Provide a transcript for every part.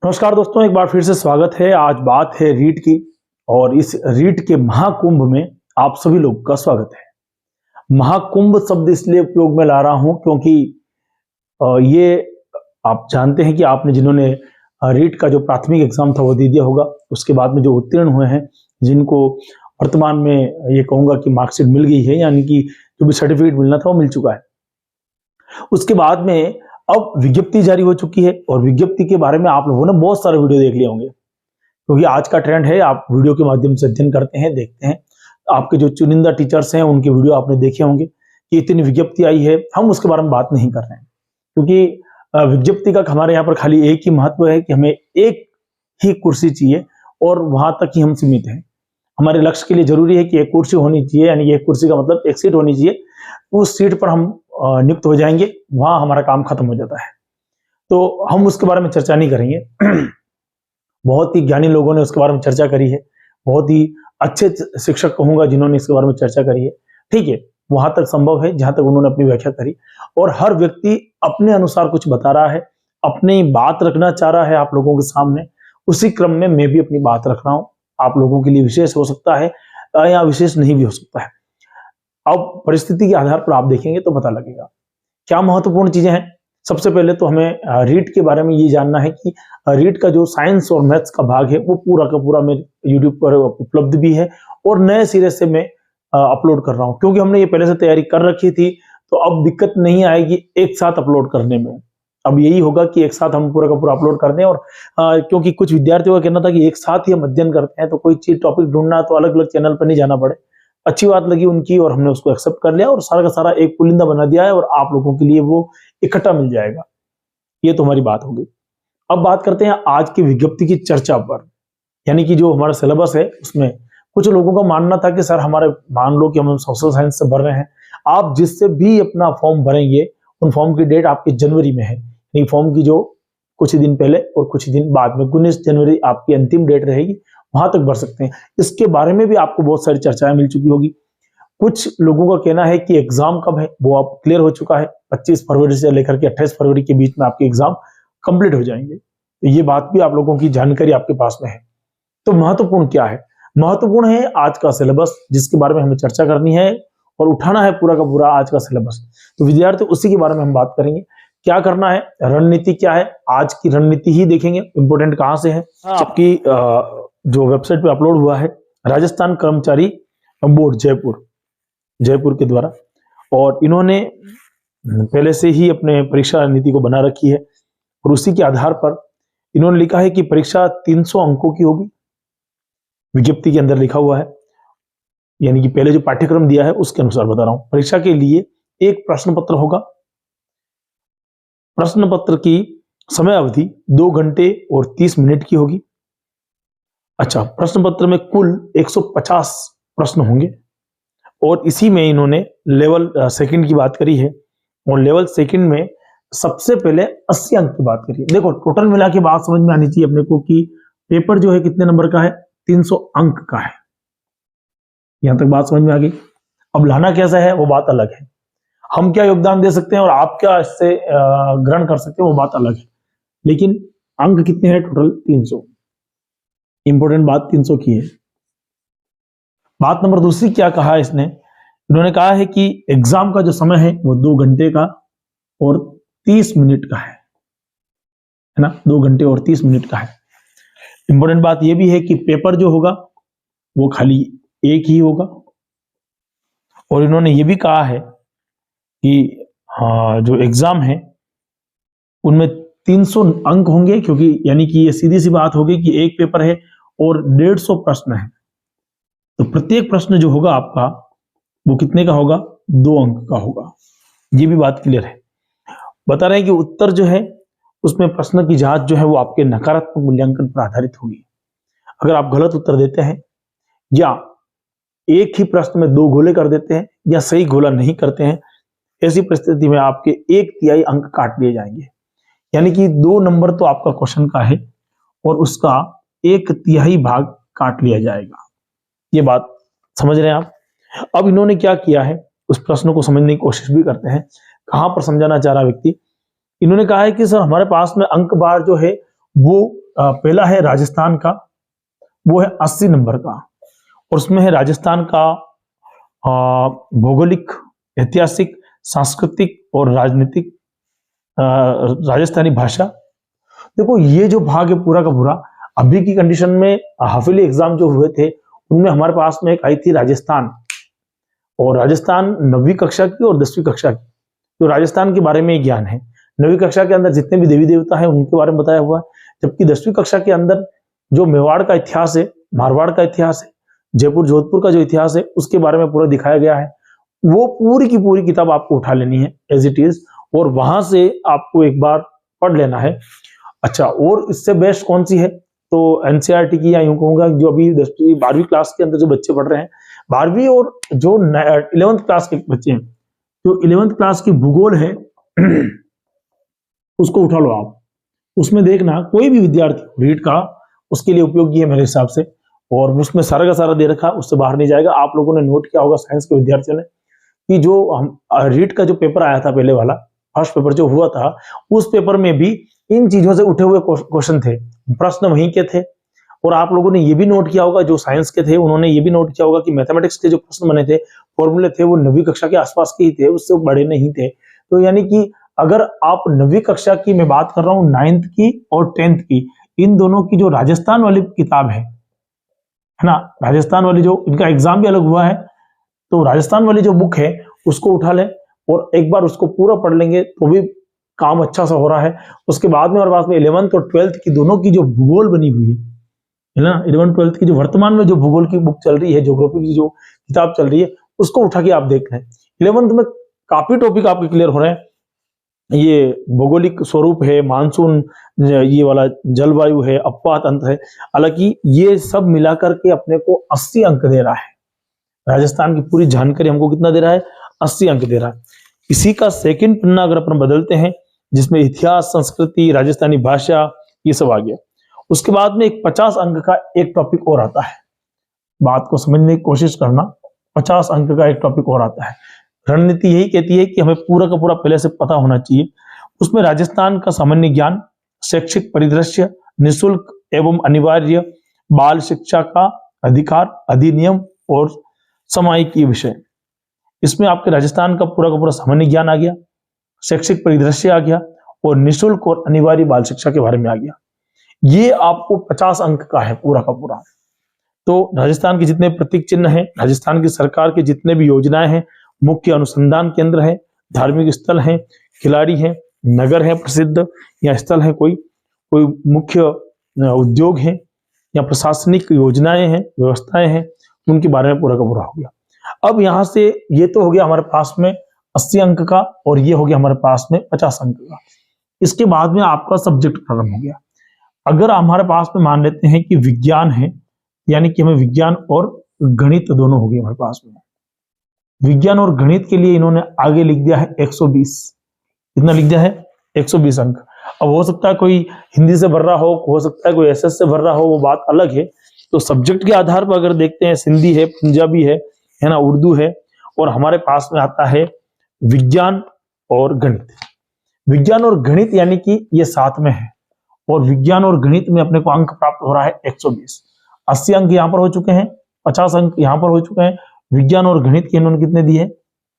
नमस्कार दोस्तों, एक बार फिर से स्वागत है। आज बात है रीट की और इस रीट के महाकुंभ में आप सभी लोग का स्वागत है। महाकुंभ शब्द इसलिए उपयोग में ला रहा हूं क्योंकि ये आप जानते हैं कि आपने जिन्होंने रीट का जो प्राथमिक एग्जाम था वो दे दिया होगा, उसके बाद में जो उत्तीर्ण हुए हैं, जिनको वर्तमान में ये कहूंगा कि मार्कशीट मिल गई है, यानी कि जो भी सर्टिफिकेट मिलना था वो मिल चुका है। उसके बाद में अब विज्ञप्ति जारी हो चुकी है और विज्ञप्ति के बारे में आप लोगों ने बहुत सारे वीडियो देख लिए होंगे, क्योंकि आज का ट्रेंड है आप वीडियो के माध्यम से अध्ययन करते हैं, देखते हैं। आपके जो चुनिंदा टीचर्स हैं उनके वीडियो आपने देखे होंगे कि इतनी विज्ञप्ति आई है। हम उसके बारे में बात नहीं कर रहे हैं क्योंकि विज्ञप्ति का हमारे यहाँ पर खाली एक ही महत्व है कि हमें एक ही कुर्सी चाहिए और वहां तक ही हम सीमित हैं। हमारे लक्ष्य के लिए जरूरी है कि एक कुर्सी होनी चाहिए, यानी एक कुर्सी का मतलब एक सीट होनी चाहिए। उस सीट पर हम नियुक्त हो जाएंगे, वहां हमारा काम खत्म हो जाता है। तो हम उसके बारे में चर्चा नहीं करेंगे। बहुत ही ज्ञानी लोगों ने उसके बारे में चर्चा करी है, बहुत ही अच्छे शिक्षक कहूंगा जिन्होंने इसके बारे में चर्चा करी है। ठीक है, वहां तक संभव है जहां तक उन्होंने अपनी व्याख्या करी, और हर व्यक्ति अपने अनुसार कुछ बता रहा है, अपनी बात रखना चाह रहा है आप लोगों के सामने। उसी क्रम में मैं भी अपनी बात रख रहा हूं। आप लोगों के लिए विशेष हो सकता है या विशेष नहीं भी हो सकता है। अब परिस्थिति के आधार पर आप देखेंगे तो पता लगेगा क्या महत्वपूर्ण चीजें हैं। सबसे पहले तो हमें रीट के बारे में ये जानना है कि रीट का जो साइंस और मैथ्स का भाग है वो पूरा का पूरा मेरे यूट्यूब पर उपलब्ध भी है और नए सिरे से मैं अपलोड कर रहा हूं, क्योंकि हमने ये पहले से तैयारी कर रखी थी। तो अब दिक्कत नहीं आएगी एक साथ अपलोड करने में। अब यही होगा कि एक साथ हम पूरा का पूरा अपलोड कर दें, और क्योंकि कुछ विद्यार्थियों का कहना था कि एक साथ ही हम अध्ययन करते हैं, तो कोई चीज टॉपिक ढूंढना तो अलग अलग चैनल पर नहीं जाना पड़े। अच्छी बात लगी उनकी और हमने उसको एक्सेप्ट कर लिया और सारा का सारा एक पुलिंदा बना दिया है और आप लोगों के लिए वो इकट्ठा मिल जाएगा। ये तो हमारी बात होगी। अब बात करते हैं आज की विज्ञप्ति की चर्चा पर, यानी कि जो हमारा सिलेबस है उसमें कुछ लोगों का मानना था कि सर हमारे, मान लो कि हम सोशल साइंस से भर रहे हैं, आप जिससे भी अपना फॉर्म भरेंगे उन फॉर्म की डेट आपकी जनवरी में है। यानी फॉर्म की जो कुछ ही दिन पहले और कुछ ही दिन बाद में 19 जनवरी आपकी अंतिम डेट रहेगी, वहां तक भर सकते हैं। इसके बारे में भी आपको बहुत सारी चर्चाएं मिल चुकी होगी। कुछ लोगों का कहना है कि एग्जाम कब है वो आप क्लियर हो चुका है, 25 फरवरी से लेकर के 28 फरवरी के बीच में आपके एग्जाम कंप्लीट हो जाएंगे। तो ये बात भी आप लोगों की जानकारी आपके पास में है। तो महत्वपूर्ण क्या है? महत्वपूर्ण है आज का सिलेबस, जिसके बारे में हमें चर्चा करनी है और उठाना है पूरा का पूरा आज का सिलेबस। तो विद्यार्थी उसी के बारे में हम बात करेंगे। क्या करना है, रणनीति क्या है, आज की रणनीति ही देखेंगे। इंपोर्टेंट कहां से है, आपकी जो वेबसाइट पे अपलोड हुआ है, राजस्थान कर्मचारी बोर्ड जयपुर के द्वारा, और इन्होंने पहले से ही अपने परीक्षा नीति को बना रखी है और उसी के आधार पर इन्होंने लिखा है कि परीक्षा 300 अंकों की होगी। विज्ञप्ति के अंदर लिखा हुआ है, यानी कि पहले जो पाठ्यक्रम दिया है उसके अनुसार बता रहा हूं। परीक्षा के लिए एक प्रश्न पत्र होगा। प्रश्न पत्र की समय अवधि 2 घंटे और 30 मिनट की होगी। अच्छा, प्रश्न पत्र में कुल 150 प्रश्न होंगे और इसी में इन्होंने लेवल सेकंड की बात करी है, और लेवल सेकंड में सबसे पहले 80 अंक की बात करी है। देखो, टोटल मिला के बात समझ में आनी चाहिए अपने को कि पेपर जो है कितने नंबर का है, 300 अंक का है। यहां तक बात समझ में आ गई। अब लाना कैसा है वो बात अलग है, हम क्या योगदान दे सकते हैं और आप क्या इससे ग्रहण कर सकते हैं वो बात अलग है, लेकिन अंक कितने हैं टोटल? 300। इंपोर्टेंट बात 300 की है। बात नंबर दूसरी क्या कहा इसने, इन्होंने कहा है कि एग्जाम का जो समय है वो 2 घंटे का और 30 मिनट का है ना, 2 घंटे और 30 मिनट का है। इंपोर्टेंट बात यह भी है कि पेपर जो होगा वो खाली एक ही होगा, और इन्होंने ये भी कहा है कि जो एग्जाम है उनमें 300 अंक होंगे, क्योंकि यानी कि ये सीधी सी बात होगी कि एक पेपर है और 150 प्रश्न है, तो प्रत्येक प्रश्न जो होगा आपका वो कितने का होगा? 2 अंक का होगा। ये भी बात क्लियर है। बता रहे हैं कि उत्तर जो है उसमें प्रश्न की जांच जो है वो आपके नकारात्मक मूल्यांकन पर आधारित होगी। अगर आप गलत उत्तर देते हैं या एक ही प्रश्न में 2 गोले कर देते हैं या सही गोला नहीं करते हैं, ऐसी परिस्थिति में आपके 1/3 अंक काट लिए जाएंगे। यानी कि 2 नंबर तो आपका क्वेश्चन का है और उसका 1/3 भाग काट लिया जाएगा। ये बात समझ रहे हैं आप? अब इन्होंने क्या किया है, उस प्रश्न को समझने की कोशिश भी करते हैं। कहां पर समझाना चाह रहा व्यक्ति, इन्होंने कहा है कि सर हमारे पास में अंक बार जो है वो पहला है राजस्थान का, वो है 80 नंबर का, और उसमें है राजस्थान का भौगोलिक, ऐतिहासिक, सांस्कृतिक और राजनीतिक, राजस्थानी भाषा। देखो ये जो भाग है पूरा का पूरा, अभी की कंडीशन में हाफिली एग्जाम जो हुए थे उनमें हमारे पास में एक आई थी राजस्थान, और राजस्थान 9वीं कक्षा की और 10वीं कक्षा की, तो राजस्थान के बारे में ज्ञान है। 9वीं कक्षा के अंदर जितने भी देवी देवता हैं उनके बारे में बताया हुआ है, जबकि 10वीं कक्षा के अंदर जो मेवाड़ का इतिहास है, मारवाड़ का इतिहास है, जयपुर जोधपुर का जो इतिहास है उसके बारे में पूरा दिखाया गया है। वो पूरी की पूरी किताब आपको उठा लेनी है एज इट इज, और वहां से आपको एक बार पढ़ लेना है। अच्छा, और इससे बेस्ट कौन सी है, तो एनसीईआरटी की, या यूं कहूंगा जो अभी 10वीं 12वीं क्लास के अंदर जो बच्चे पढ़ रहे हैं, 12वीं और जो 11th क्लास के बच्चे हैं, जो 11th क्लास की भूगोल है उसको उठा लो आप। उसमें देखना कोई भी विद्यार्थी रीट का उसके लिए उपयोगी है मेरे हिसाब से, और उसमें सारा का सारा दे रखा, उससे बाहर नहीं जाएगा। आप लोगों ने नोट किया होगा साइंस के विद्यार्थियों ने कि जो हम रीट का जो पेपर आया था पहले वाला, फर्स्ट पेपर जो हुआ था, उस पेपर में भी इन चीजों से उठे हुए क्वेश्चन थे, प्रश्न वहीं के थे। और आप लोगों ने ये भी नोट किया होगा, जो साइंस के थे उन्होंने ये भी नोट किया होगा कि मैथमेटिक्स के जो प्रश्न बने थे, फॉर्मूले थे, वो 9वीं कक्षा के आसपास के ही थे, उससे बड़े नहीं थे। तो यानी कि अगर आप 9वीं कक्षा की, मैं बात कर रहा हूँ 9th की और 10th की, इन दोनों की जो राजस्थान वाली किताब है ना, राजस्थान वाली जो इनका एग्जाम भी अलग हुआ है, तो राजस्थान वाली जो बुक है उसको उठा लें और एक बार उसको पूरा पढ़ लेंगे तो भी काम अच्छा सा हो रहा है। उसके बाद में हमारे पास में 11th और 12th की दोनों की जो भूगोल बनी हुई है ना, 11th 12th की जो वर्तमान में जो भूगोल की बुक चल रही है, ज्योग्राफी की जो किताब चल रही है, उसको उठा के आप देख लें। 11th में काफी टॉपिक आपके क्लियर हो रहे हैं। ये भौगोलिक स्वरूप है, मानसून, ये वाला जलवायु है, अपवाह तंत्र है। हालांकि ये सब मिलाकर के अपने को 80 अंक दे रहा है। राजस्थान की पूरी जानकारी हमको कितना दे रहा है, 80 अंक दे रहा है। इसी का सेकंड पन्ना अगर अपन बदलते हैं, जिसमें इतिहास, संस्कृति, राजस्थानी भाषा, ये सब आ गया, उसके बाद में एक 50 अंक का एक टॉपिक और आता है। बात को समझने की कोशिश करना, 50 अंक का एक टॉपिक और आता है। रणनीति यही कहती है कि हमें पूरा का पूरा पहले से पता होना चाहिए। उसमें राजस्थान का सामान्य ज्ञान, शैक्षिक परिदृश्य, निःशुल्क एवं अनिवार्य बाल शिक्षा का अधिकार, अधिनियम और सामायिक विषय। इसमें आपके राजस्थान का पूरा सामान्य ज्ञान आ गया, शैक्षिक परिदृश्य आ गया, और निःशुल्क और अनिवार्य बाल शिक्षा के बारे में आ गया। ये आपको 50 अंक का है पूरा का पूरा। तो राजस्थान के जितने प्रतीक चिन्ह हैं, राजस्थान की सरकार की जितने भी योजनाएं हैं, मुख्य अनुसंधान केंद्र है, धार्मिक स्थल हैं, खिलाड़ी हैं, नगर है प्रसिद्ध, या स्थल है कोई मुख्य उद्योग है, या प्रशासनिक योजनाएं हैं, व्यवस्थाएं हैं, उनके बारे में पूरा का पूरा हो गया। अब यहां से ये तो हो गया हमारे पास में 80 अंक का, और ये हो गया हमारे पास में 50 अंक का। इसके बाद में आपका सब्जेक्ट खत्म हो गया। अगर हमारे पास में मान लेते हैं कि विज्ञान है, यानी कि हमें विज्ञान और गणित दोनों हो गए हमारे पास में। विज्ञान और गणित के लिए इन्होंने आगे लिख दिया है 120। कितना लिख दिया है, 120 अंक। अब हो सकता है कोई हिंदी से भर रहा हो सकता है कोई एसएस से भर रहा हो, वो बात अलग है। तो सब्जेक्ट के आधार पर अगर देखते हैं, सिंधी है, पंजाबी है ना, उर्दू है, और हमारे पास में आता है विज्ञान और गणित। विज्ञान और गणित यानी कि ये साथ में है, और विज्ञान और गणित में अपने को अंक प्राप्त हो रहा है 120। 80 अंक यहां पर हो चुके हैं, 50 अंक यहां पर हो चुके हैं। विज्ञान और गणित के इन्होंने कितने दिए,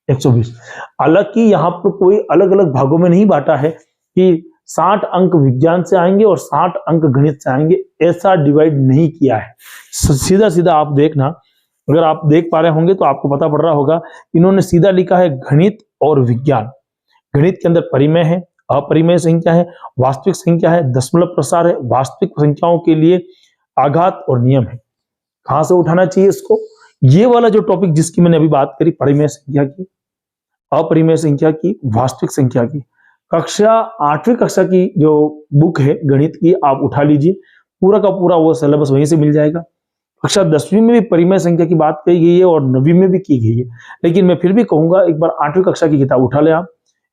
120। हालांकि यहां पर कोई अलग अलग भागों में नहीं बांटा है कि 60 अंक विज्ञान से आएंगे और 60 अंक गणित से आएंगे, ऐसा डिवाइड नहीं किया है। सीधा सीधा आप देखना, अगर आप देख पा रहे होंगे तो आपको पता पड़ रहा होगा, इन्होंने सीधा लिखा है गणित और विज्ञान। गणित के अंदर परिमेय है, अपरिमेय संख्या है, वास्तविक संख्या है, दशमलव प्रसार है, वास्तविक संख्याओं के लिए आघात और नियम है। कहां से उठाना चाहिए इसको, ये वाला जो टॉपिक जिसकी मैंने अभी बात करी, परिमेय संख्या की, अपरिमेय संख्या की, वास्तविक संख्या की, कक्षा 8वीं कक्षा की जो बुक है गणित की, आप उठा लीजिए, पूरा का पूरा वो सिलेबस वहीं से मिल जाएगा। कक्षा 10वीं में भी परिमेय संख्या की बात कही गई है और 9वीं में भी की गई है, लेकिन मैं फिर भी कहूंगा एक बार 8वीं कक्षा की किताब उठा ले आप,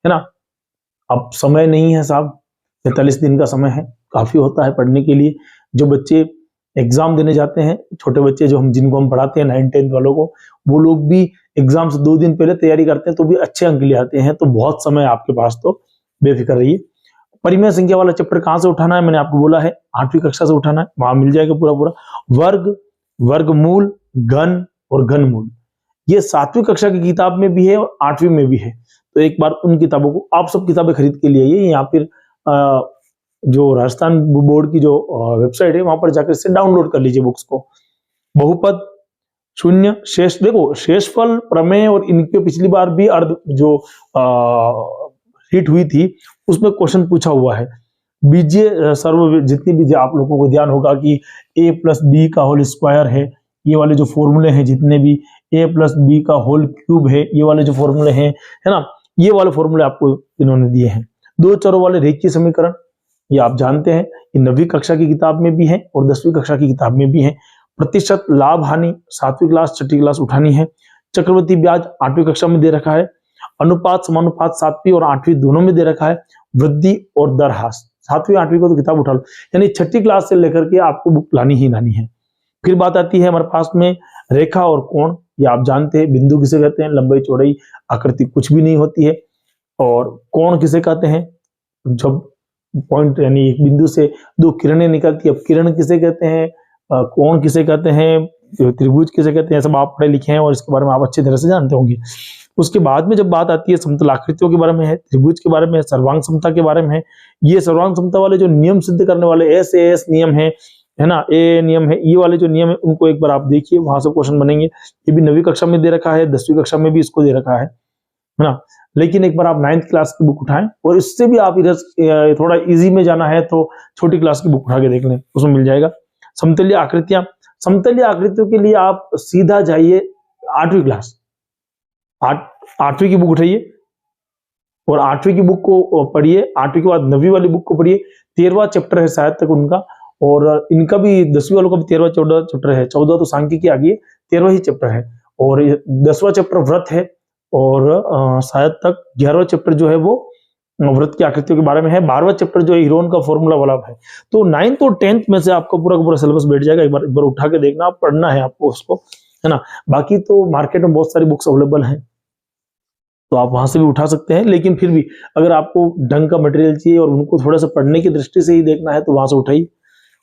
है ना। अब समय नहीं है साहब, 45 दिन का समय है, काफी होता है पढ़ने के लिए। जो बच्चे एग्जाम देने जाते हैं, छोटे बच्चे जो जिनको हम पढ़ाते हैं 9th 10th वालों को, वो लोग भी एग्जाम से 2 दिन पहले तैयारी करते हैं तो भी अच्छे अंक ले आते हैं। तो बहुत समय आपके पास, तो बेफिक्र रहिए। परिमेय संख्या वाला चैप्टर कहां से उठाना है, मैंने आपको बोला है 8वीं कक्षा से उठाना है, वहां मिल जाएगा पूरा पूरा। वर्ग, वर्गमूल, घन और घनमूल, ये 7वीं कक्षा की किताब में भी है और 8वीं में भी है। तो एक बार उन किताबों को आप सब किताबें खरीद के लिए आइए, या फिर जो राजस्थान बोर्ड की जो वेबसाइट है वहां पर जाकर इससे डाउनलोड कर लीजिए बुक्स को। बहुपद, शून्य, शेष, देखो शेषफल, प्रमेय और इनके पिछली बार भी अर्ध जो रीट हुई थी उसमें क्वेश्चन पूछा हुआ है। बीजीय सर्व, जितनी भी आप लोगों को ध्यान होगा कि a प्लस बी का होल स्क्वायर है, ये वाले जो फॉर्मूले हैं जितने भी, a प्लस बी का होल क्यूब है, ये वाले जो फॉर्मूले हैं, है ना, ये वाले फॉर्मूले आपको इन्होंने दिए हैं। दो चरों वाले रेखीय समीकरण, ये आप जानते हैं, ये 9वीं कक्षा की किताब में भी है और 10वीं कक्षा की किताब में भी है। प्रतिशत लाभ हानि 7वीं क्लास 6ठी क्लास उठानी है। चक्रवृद्धि ब्याज 8वीं कक्षा में दे रखा है। अनुपात समानुपात 7वीं और 8वीं दोनों में दे रखा है। वृद्धि और दरहास 7वीं 8वीं को तो किताब उठा लो, यानी 6ठी क्लास से लेकर के आपको बुक लानी ही लानी है। फिर बात आती है हमारे पास में रेखा और कोण, ये आप जानते हैं, बिंदु किसे कहते हैं, लंबाई चौड़ाई आकृति कुछ भी नहीं होती है। और कोण किसे कहते हैं, जब पॉइंट यानी एक बिंदु से दो किरणें निकलती है, अब किरण किसे कहते हैं, कोण किसे कहते हैं, त्रिभुज किसे कहते हैं, सब आप पढ़े लिखे हैं और इसके बारे में आप अच्छी तरह से जानते होंगे। उसके बाद में जब बात आती है समतल आकृतियों के बारे में है, त्रिभुज के बारे में है, सर्वांग समता के बारे में है। ये सर्वांग समता वाले जो नियम सिद्ध करने वाले एस नियम है ना, ए नियम है, ये वाले जो नियम है उनको एक बार आप देखिए, वहां से क्वेश्चन बनेंगे। ये भी 9वीं कक्षा में दे रखा है, 10वीं कक्षा में भी इसको दे रखा है ना। लेकिन एक बार आप 9th क्लास की बुक उठाएं, और इससे भी आप इधर थोड़ा इजी में जाना है तो छोटी क्लास की बुक उठा के देख लें, उसमें मिल जाएगा। समतलीय आकृतियां, समतलीय आकृतियों के लिए आप सीधा जाइए 8वीं क्लास, 8वीं की बुक उठाइए और 8वीं की बुक को पढ़िए। 8वीं के बाद 9वीं वाली बुक को पढ़िए। 13वां चैप्टर है शायद तक उनका, और इनका भी 10वीं वालों का भी 13वां 14 चैप्टर है। 14 तो सांख्यिकी आ गई है, 13वां ही चैप्टर है। और 10वां चैप्टर व्रत है, और शायद तक 11वां चैप्टर जो है वो व्रत की आकृतियों के बारे में है। 12वां चैप्टर जो है हीरोन का फॉर्मूला वाला है। तो 9th और 10th में से आपका पूरा का पूरा सिलेबस बैठ जाएगा। एक बार उठा के देखना, आप पढ़ना है आपको उसको, है ना। बाकी तो मार्केट में बहुत सारी बुक्स अवेलेबल हैं, तो आप वहां से भी उठा सकते हैं। लेकिन फिर भी अगर आपको ढंग का मटेरियल चाहिए और उनको थोड़ा सा पढ़ने की दृष्टि से ही देखना है तो वहां से उठाइए।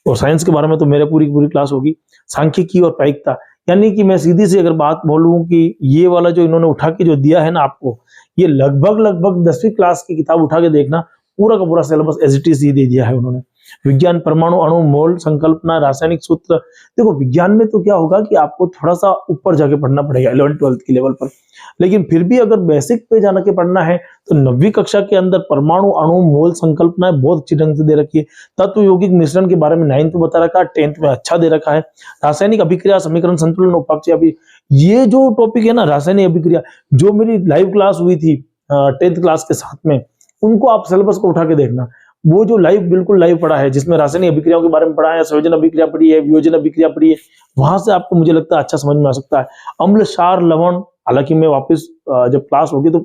और साइंस के बारे में तो मेरे पूरी क्लास होगी। सांख्यिकी और प्रायिकता, यानी कि मैं सीधी सी अगर बात बोलूं कि ये वाला जो इन्होंने उठा के जो दिया है ना आपको, ये लगभग 10वीं क्लास की किताब उठा के देखना, पूरा का पूरा सिलेबस एज इट इज ही दे दिया है उन्होंने। विज्ञान, परमाणु, अणु, मोल, संकल्पना, रासायनिक सूत्र। देखो विज्ञान में तो क्या होगा कि आपको थोड़ा सा ऊपर जाके पढ़ना पड़ेगा 11th 12th की लेवल पर, लेकिन फिर भी अगर बेसिक पे जाना के पढ़ना है तो 9वीं कक्षा के अंदर परमाणु, अणु, मोल, संकल्पनाएं बहुत अच्छी ढंग से दे रखी है। तत्व यौगिक मिश्रण के बारे में 9th में बता रखा है, 10th में अच्छा दे रखा है। रासायनिक अभिक्रिया, समीकरण, संतुलन, उपापचय, अभी ये जो टॉपिक है ना रासायनिक अभिक्रिया, जो मेरी लाइव क्लास हुई थी 10th क्लास के साथ में, उनको आप सिलेबस को उठा के देखना। वो जो लाइव बिल्कुल लाइव पढ़ा है, जिसमें रासायनिक अभिक्रियाओं के बारे में पढ़ा है, संयोजन अभिक्रिया पढ़ी है, वियोजन अभिक्रिया पढ़ी है, वहां से आपको मुझे लगता है अच्छा समझ में आ सकता है। अम्ल, क्षार, लवण, हालांकि मैं वापस जब क्लास होगी तो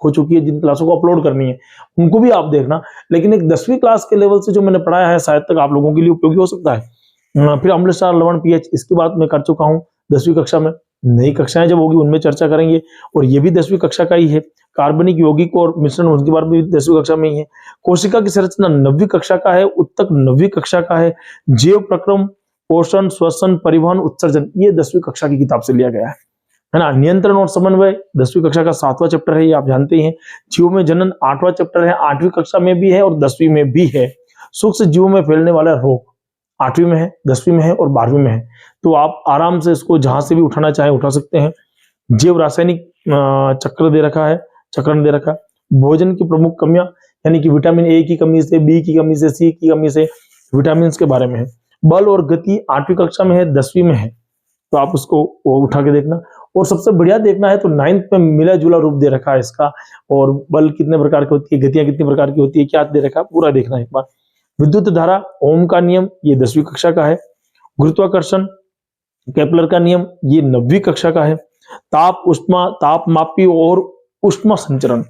हो चुकी है, जिन क्लासों को अपलोड करनी है उनको भी आप देखना। लेकिन एक 10वीं क्लास के लेवल से जो मैंने पढ़ाया है शायद तक आप लोगों के लिए उपयोगी हो सकता है। फिर अम्ल, क्षार, लवण, पीएच, इसकी बात मैं कर चुका हूँ 10वीं कक्षा में। नई कक्षाएं जब होगी उनमें चर्चा करेंगे, और ये भी 10वीं कक्षा का ही है। कार्बनिक यौगिक और मिश्रण, उसके बारे में 10वीं कक्षा में ही है। कोशिका की संरचना 9वीं कक्षा का है, उत्तक 9वीं कक्षा का है। जैव प्रक्रम, पोषण, श्वसन, परिवहन, उत्सर्जन, ये 10वीं कक्षा की किताब से लिया गया है ना। नियंत्रण और समन्वय 10वीं कक्षा का 7वां चैप्टर है, ये आप जानते ही हैं। जीवों में जनन 8वां चैप्टर है, 8वीं कक्षा में भी है और 10वीं में भी है। सूक्ष्म जीवों में फैलने वाला रोग 8वीं में है, 10वीं में है और 12वीं में है। तो आप आराम से इसको जहां से भी उठाना चाहे उठा सकते हैं। जैव रासायनिक चक्र दे रखा है, चक्रण दे रखा है। भोजन की प्रमुख कमियां, यानी कि विटामिन ए की कमी से, बी की कमी से, सी की कमी से, विटामिन के बारे में है। बल और गति 8वीं कक्षा में है, 10वीं में है, तो आप उसको उठा के देखना। और सबसे बढ़िया देखना है तो 9th में मिला जुला रूप दे रखा है इसका, और बल कितने प्रकार की होती है, गतियां कितनी प्रकार की होती है, क्या दे रखा है, पूरा देखना है एक बार। विद्युत धारा, ओम का नियम, ये 10वीं कक्षा का है। गुरुत्वाकर्षण, केपलर का नियम, ये 9वीं कक्षा का है। ताप, उष्मा, तापमापी और उष्मा संचरण,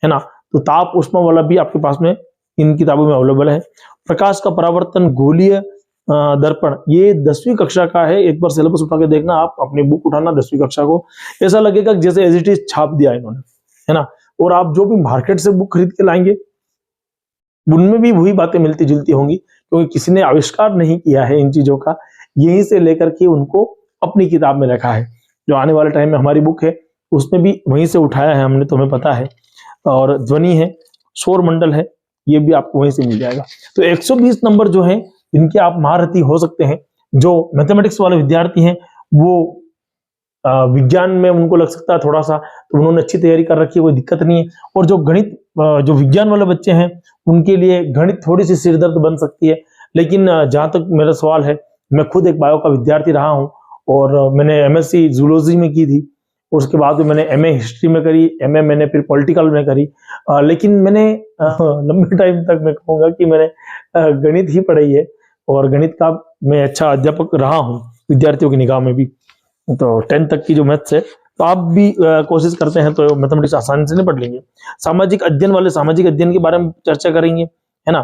है ना, तो ताप उष्मा वाला भी आपके पास में इन किताबों में अवेलेबल है। प्रकाश का परावर्तन, गोलीय दर्पण, ये 10वीं कक्षा का है। एक बार सिलेबस उठा के देखना, आप अपनी बुक उठाना 10वीं कक्षा को, ऐसा लगेगा जैसे एज इट इज छाप दिया इन्होंने, है ना। और आप जो भी मार्केट से बुक खरीद के लाएंगे उनमें भी वही बातें मिलती जुलती होंगी, क्योंकि किसी ने आविष्कार नहीं किया है इन चीजों का, यहीं से लेकर के उनको अपनी किताब में रखा है। जो आने वाले टाइम में हमारी बुक है उसमें भी वहीं से उठाया है हमने, तुम्हें पता है। और ध्वनि है, शोर मंडल है, ये भी आपको वहीं से मिल जाएगा। तो 120 नंबर जो है इनके आप महारथी हो सकते हैं। जो मैथमेटिक्स वाले विद्यार्थी हैं वो विज्ञान में उनको लग सकता है थोड़ा सा, तो उन्होंने अच्छी तैयारी कर रखी है, कोई दिक्कत नहीं है। और जो गणित जो विज्ञान वाले बच्चे हैं उनके लिए गणित थोड़ी सी सिरदर्द बन सकती है। लेकिन जहां तक मेरा सवाल है, मैं खुद एक बायो का विद्यार्थी रहा हूं और मैंने एमएससी जूलॉजी में की थी, उसके बाद मैंने एमए हिस्ट्री में करी, एमए मैंने फिर पॉलिटिकल में करी। लेकिन मैंने लंबे टाइम तक मैं कहूँगा कि मैंने गणित ही पढ़ाई है और गणित का मैं अच्छा अध्यापक रहा हूँ विद्यार्थियों की निगाह में भी। तो 10th तक की जो मैथ्स है, तो आप भी कोशिश करते हैं तो मैथमेटिक्स आसानी से नहीं पढ़ लेंगे। सामाजिक अध्ययन वाले सामाजिक अध्ययन के बारे में चर्चा करेंगे, है ना।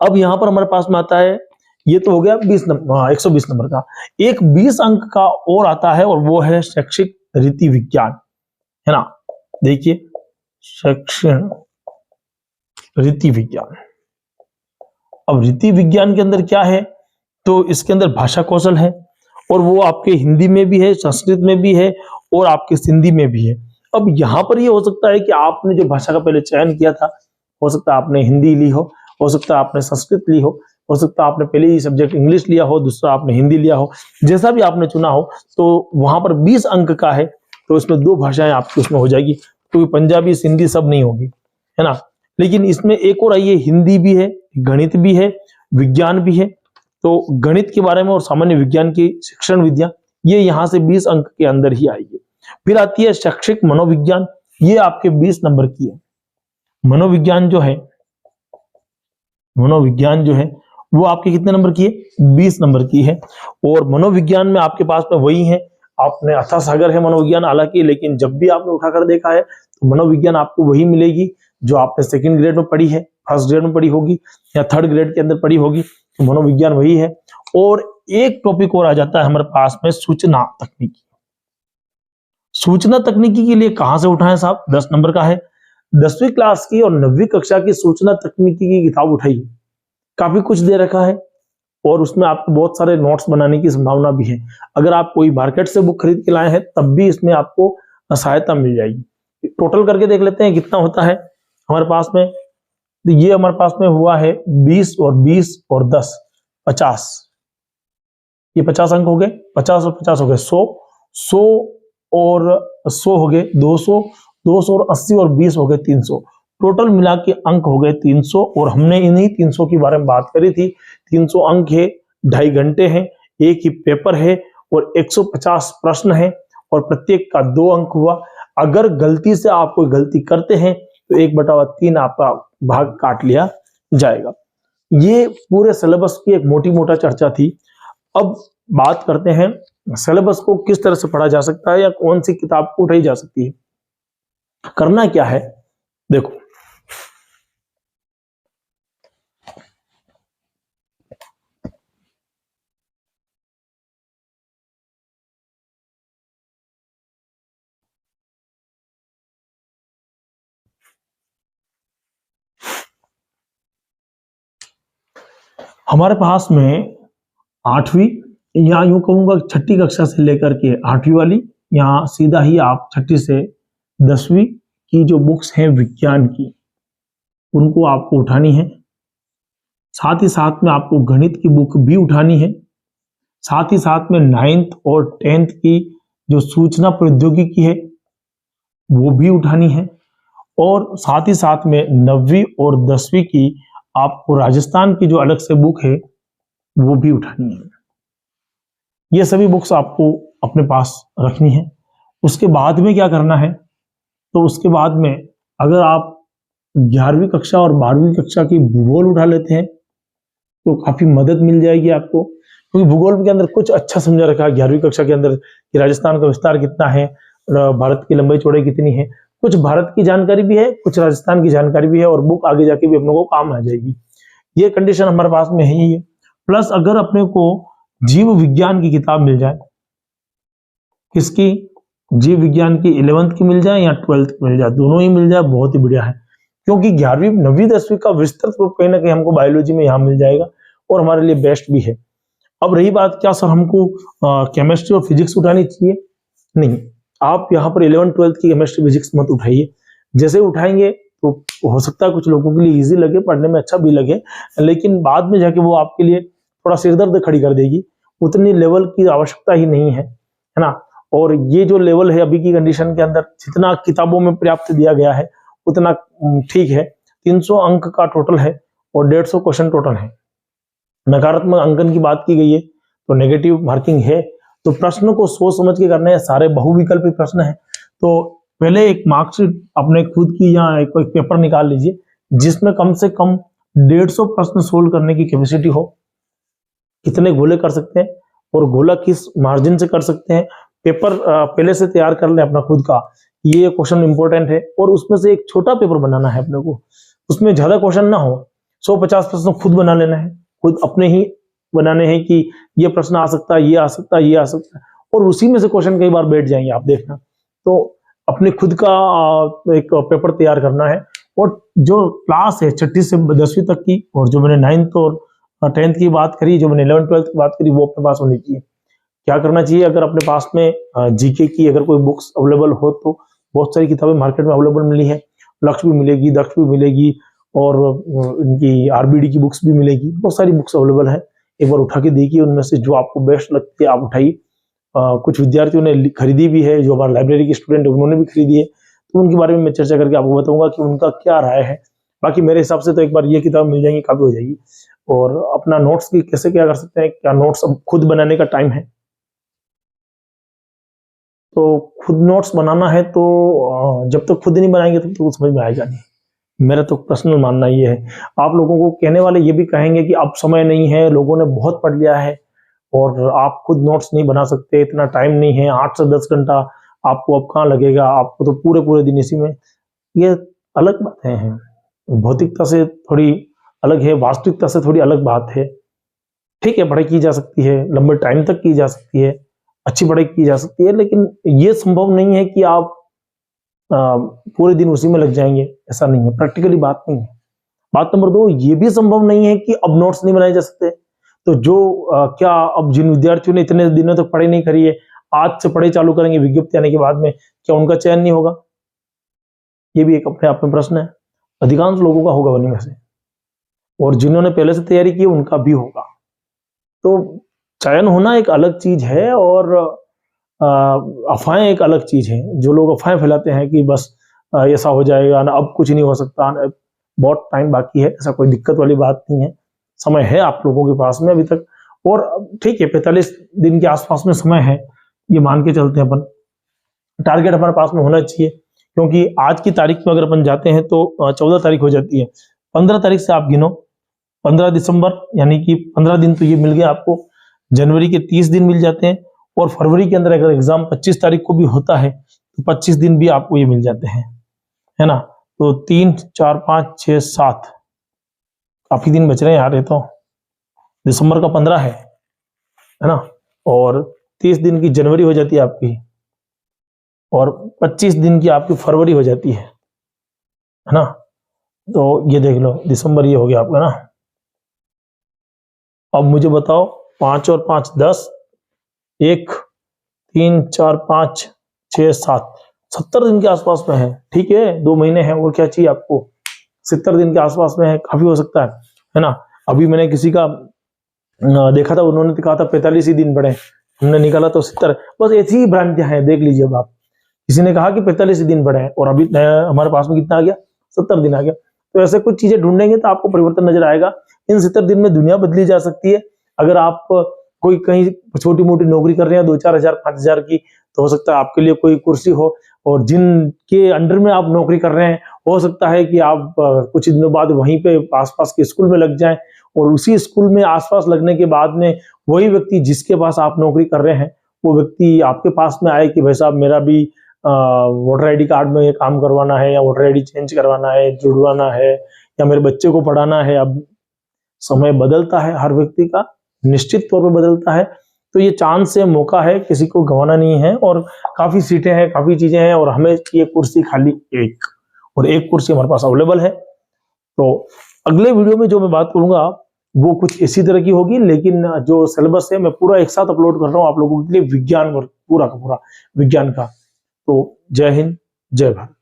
अब यहाँ पर हमारे पास में आता है, ये तो हो गया 120 नंबर का। एक 20 अंक का और आता है और वो है शैक्षिक रीति विज्ञान, है ना। देखिए शैक्षिक रीति विज्ञान। अब रीति विज्ञान के अंदर क्या है, तो इसके अंदर भाषा कौशल है और वो आपके हिंदी में भी है, संस्कृत में भी है और आपके सिंधी में भी है। अब यहाँ पर ये हो सकता है कि आपने जो भाषा का पहले चयन किया था, हो सकता है आपने हिंदी ली हो सकता है आपने संस्कृत ली हो सकता है आपने पहले ही सब्जेक्ट इंग्लिश लिया हो, दूसरा आपने हिंदी लिया हो, जैसा भी आपने चुना हो। तो वहां पर 20 अंक का है, तो इसमें 2 भाषाएं आपकी उसमें हो जाएगी, क्योंकि पंजाबी सिंधी सब नहीं होगी, है ना। लेकिन इसमें एक और आइए, हिंदी भी है, गणित भी है, विज्ञान भी है। तो गणित के बारे में और सामान्य विज्ञान की शिक्षण विद्या, ये यहाँ से 20 अंक के अंदर ही आएगी। फिर आती है शैक्षिक मनोविज्ञान, ये आपके 20 नंबर की है। मनोविज्ञान जो है वो आपके कितने नंबर की है, 20 नंबर की है। और मनोविज्ञान में आपके पास में वही है, आपने अथाह सागर है मनोविज्ञान हालांकि, लेकिन जब भी आपने उठाकर देखा है तो मनोविज्ञान आपको वही मिलेगी जो आपने 2nd ग्रेड में पढ़ी है, 1st ग्रेड में पढ़ी होगी या 3rd ग्रेड के अंदर पढ़ी होगी, तो मनोविज्ञान वही है। और एक टॉपिक और आ जाता है हमारे पास में, सूचना तकनीकी। सूचना तकनीकी के लिए कहां से उठाएं साहब, 10 नंबर का है। 10वीं क्लास की और 9वीं कक्षा की सूचना तकनीकी की किताब उठाइए, काफी कुछ दे रखा है और उसमें आपको बहुत सारे नोट्स बनाने की संभावना भी है। अगर आप कोई मार्केट से बुक खरीद के लाए हैं तब भी इसमें आपको सहायता मिल जाएगी। टोटल करके देख लेते हैं कितना होता है हमारे पास में। तो ये हमारे पास में हुआ है 20 और 20 और 10 50, ये 50 अंक हो गए, 50 और 50 हो गए 100, 100 और 100 हो गए 200, 200 और 80 और 20 हो गए 300। टोटल मिला के अंक हो गए 300। और हमने इन्हीं 300 के बारे में बात करी थी। 300 अंक है, 2.5 घंटे हैं, एक ही पेपर है और 150 प्रश्न है और प्रत्येक का 2 अंक हुआ। अगर गलती से आप कोई गलती करते हैं तो 1/3 आपका भाग काट लिया जाएगा। ये पूरे सिलेबस की एक मोटी मोटा चर्चा थी। अब बात करते हैं सिलेबस को किस तरह से पढ़ा जा सकता है या कौन सी किताब को उठाई जा सकती है। करना क्या है, देखो हमारे पास में 8वीं या यूं कहूंगा 6ठी कक्षा से लेकर के 8वीं वाली, यहाँ सीधा ही आप 6ठी से 10वीं की जो बुक्स हैं विज्ञान की, उनको आपको उठानी है। साथ ही साथ में आपको गणित की बुक भी उठानी है। साथ ही साथ में 9th और 10th की जो सूचना प्रौद्योगिकी है वो भी उठानी है। और साथ ही साथ में 9वीं और 10वीं की आपको राजस्थान की जो अलग से बुक है वो भी उठानी है। ये सभी बुक्स आपको अपने पास रखनी है। उसके बाद में क्या करना है, तो उसके बाद में अगर आप 11वीं कक्षा और 12वीं कक्षा की भूगोल उठा लेते हैं तो काफी मदद मिल जाएगी आपको, क्योंकि भूगोल के अंदर कुछ अच्छा समझा रखा है 11वीं कक्षा के अंदर कि राजस्थान का विस्तार कितना है, भारत की लंबाई चौड़ाई कितनी है, कुछ भारत की जानकारी भी है, कुछ राजस्थान की जानकारी भी है और बुक आगे जाके भी अपने को काम आ जाएगी। ये कंडीशन हमारे पास में है ही है। प्लस अगर अपने को जीव विज्ञान की किताब मिल जाए, किसकी, जीव विज्ञान की 11th की मिल जाए या 12th की मिल जाए, दोनों ही मिल जाए बहुत ही बढ़िया है। क्योंकि 11वीं 9वीं 10वीं का विस्तृत रूप कहीं ना कहीं हमको बायोलॉजी में यहाँ मिल जाएगा और हमारे लिए बेस्ट भी है। अब रही बात, क्या सर हमको केमिस्ट्री और फिजिक्स उठानी चाहिए? नहीं, आप यहाँ पर 11th 12th की केमिस्ट्री फिजिक्स मत उठाइए। जैसे उठाएंगे तो हो सकता है कुछ लोगों के लिए इजी लगे, पढ़ने में अच्छा भी लगे, लेकिन बाद में जाके वो आपके लिए थोड़ा सिरदर्द खड़ी कर देगी। उतनी लेवल की आवश्यकता ही नहीं है ना। और ये जो लेवल है अभी की कंडीशन के अंदर, जितना किताबों में पर्याप्त दिया गया है उतना ठीक है। 300 अंक का टोटल है और 150 क्वेश्चन टोटल है। नकारात्मक अंकन की बात की गई है तो नेगेटिव मार्किंग है, तो प्रश्न को सोच समझ के करने हैं। सारे बहुविकल्पी प्रश्न है, तो पहले एक मार्कशीट अपने खुद की या एक पेपर निकाल लीजिए जिसमें कम से कम 150 प्रश्न सोल्व करने की कैपेसिटी हो। कितने गोले कर सकते हैं और गोला किस मार्जिन से कर सकते हैं, पेपर पहले से तैयार कर लें अपना खुद का। ये क्वेश्चन इंपॉर्टेंट है और उसमें से एक छोटा पेपर बनाना है अपने को, उसमें ज्यादा क्वेश्चन ना हो। 150 प्रश्न खुद बना लेना है, खुद अपने ही बनाने हैं कि ये प्रश्न आ सकता है, ये आ सकता है, ये आ सकता है, और उसी में से क्वेश्चन कई बार बैठ जाएंगे, आप देखना। तो अपने खुद का एक पेपर तैयार करना है। और जो क्लास है 6ठी से 10वीं तक की, और जो मैंने 9th और 10th की बात करी, जो मैंने 11th 12th की बात करी, वो अपने पास होनी चाहिए। क्या करना चाहिए, अगर अपने पास में जीके की अगर कोई बुक्स अवेलेबल हो तो बहुत सारी किताबें मार्केट में अवेलेबल मिली है। लक्ष्य भी मिलेगी, दक्ष भी मिलेगी, और इनकी आरबीडी की बुक्स भी मिलेगी। बहुत सारी बुक्स अवेलेबल है, एक बार उठा के देखिए, उनमें से जो आपको बेस्ट लगती है आप उठाइए। कुछ विद्यार्थियों ने खरीदी भी है, जो हमारे लाइब्रेरी के स्टूडेंट है उन्होंने भी खरीदी है, तो उनके बारे में मैं चर्चा करके आपको बताऊंगा कि उनका क्या राय है। बाकी मेरे हिसाब से तो एक बार ये किताब मिल जाएंगी, काफी हो जाएगी। और अपना नोट्स की कैसे क्या कर सकते हैं, क्या नोट्स अब खुद बनाने का टाइम है, तो खुद नोट्स बनाना है तो जब तक खुद नहीं बनाएंगे तब तो समझ में आएगा नहीं। मेरा तो पर्सनल मानना ये है। आप लोगों को कहने वाले ये भी कहेंगे कि अब समय नहीं है, लोगों ने बहुत पढ़ लिया है और आप खुद नोट्स नहीं बना सकते, इतना टाइम नहीं है, 8 से 10 घंटा आपको अब कहाँ लगेगा, आपको तो पूरे पूरे दिन इसी में। ये अलग बातें हैं, भौतिकता से थोड़ी अलग है, वास्तविकता से थोड़ी अलग बात है। ठीक है, पढ़ाई की जा सकती है, लंबे टाइम तक की जा सकती है, अच्छी पढ़ाई की जा सकती है, लेकिन ये संभव नहीं है कि आप पूरे दिन उसी में लग जाएंगे, ऐसा नहीं है, प्रैक्टिकली बात नहीं है। बात नंबर 2, ये भी संभव नहीं है कि अब नोट्स नहीं बनाए जा सकते। तो जो क्या अब जिन विद्यार्थियों ने इतने दिनों तक पढ़ाई नहीं करी है, आज से पढ़ाई चालू करेंगे विज्ञप्ति आने के बाद में, क्या उनका चयन नहीं होगा? ये भी एक अपने आप में प्रश्न है। अधिकांश लोगों का होगा उन्हीं में से, और जिन्होंने पहले से तैयारी की उनका भी होगा। तो चयन होना एक अलग चीज है और अफवाहें एक अलग चीज है। जो लोग अफवाहें फैलाते हैं कि बस ऐसा हो जाएगा ना, अब कुछ नहीं हो सकता, बहुत टाइम बाकी है, ऐसा कोई दिक्कत वाली बात नहीं है। समय है आप लोगों के पास में अभी तक, और ठीक है 45 दिन के आसपास में समय है, ये मान के चलते हैं अपन। टारगेट हमारे पास में होना चाहिए, क्योंकि आज की तारीख में अगर अपन जाते हैं तो 14 तारीख हो जाती है। 15 तारीख से आप गिनो, 15 दिसंबर, यानी कि 15 दिन तो ये मिल गया आपको। जनवरी के 30 दिन मिल जाते हैं, और फरवरी के अंदर अगर एग्जाम 25 तारीख को भी होता है तो 25 दिन भी आपको ये मिल जाते हैं, है ना। तो 3, 4, 5, 6, 7 काफी दिन बच रहे हैं यार। ये तो दिसंबर का 15 है ना, और 30 दिन की जनवरी हो जाती है आपकी, और 25 दिन की आपकी फरवरी हो जाती है ना। तो ये देख लो, दिसंबर ये हो गया आपका ना। अब मुझे बताओ, 5 और 5 10, 1, 3, 4, 5, 6, 7, 70 दिन के आसपास में है। ठीक है, 2 महीने हैं, और क्या चाहिए आपको? 70 दिन के आसपास में है, काफी हो सकता है ना। अभी मैंने किसी का देखा था, उन्होंने कहा था 45 ही दिन पड़े, हमने निकाला तो 70। बस ऐसी ही भ्रांतियां हैं, देख लीजिए। अब आप, किसी ने कहा कि 45 दिन पड़े हैं और अभी हमारे पास में कितना आ गया, 70 दिन आ गया। तो ऐसे कुछ चीजें ढूंढेंगे तो आपको परिवर्तन नजर आएगा। इन 70 दिन में दुनिया बदली जा सकती है। अगर आप कोई कहीं छोटी मोटी नौकरी कर रहे हैं 2-4 हजार 5 हजार की, तो हो सकता है आपके लिए कोई कुर्सी हो, और जिनके अंडर में आप नौकरी कर रहे हैं हो सकता है कि आप कुछ दिनों बाद वहीं पे आसपास के स्कूल में लग जाएं, और उसी स्कूल में आसपास लगने के बाद में वही व्यक्ति जिसके पास आप नौकरी कर रहे हैं, वो व्यक्ति आपके पास में आए कि भाई साहब मेरा भी वोटर आईडी कार्ड में ये काम करवाना है, या वोटर आईडी चेंज करवाना है, जुड़वाना है, या मेरे बच्चे को पढ़ाना है। अब समय बदलता है, हर व्यक्ति का निश्चित तौर पर बदलता है, तो ये चांस है, मौका है, किसी को गंवाना नहीं है। और काफी सीटें हैं, काफी चीजें हैं, और हमें ये कुर्सी खाली एक, और एक कुर्सी हमारे पास अवेलेबल है। तो अगले वीडियो में जो मैं बात करूंगा वो कुछ इसी तरह की होगी, लेकिन जो सिलेबस है मैं पूरा एक साथ अपलोड कर रहा हूँ आप लोगों के लिए, विज्ञान वर्ग पूरा का पूरा विज्ञान का। तो जय हिंद, जय भारत।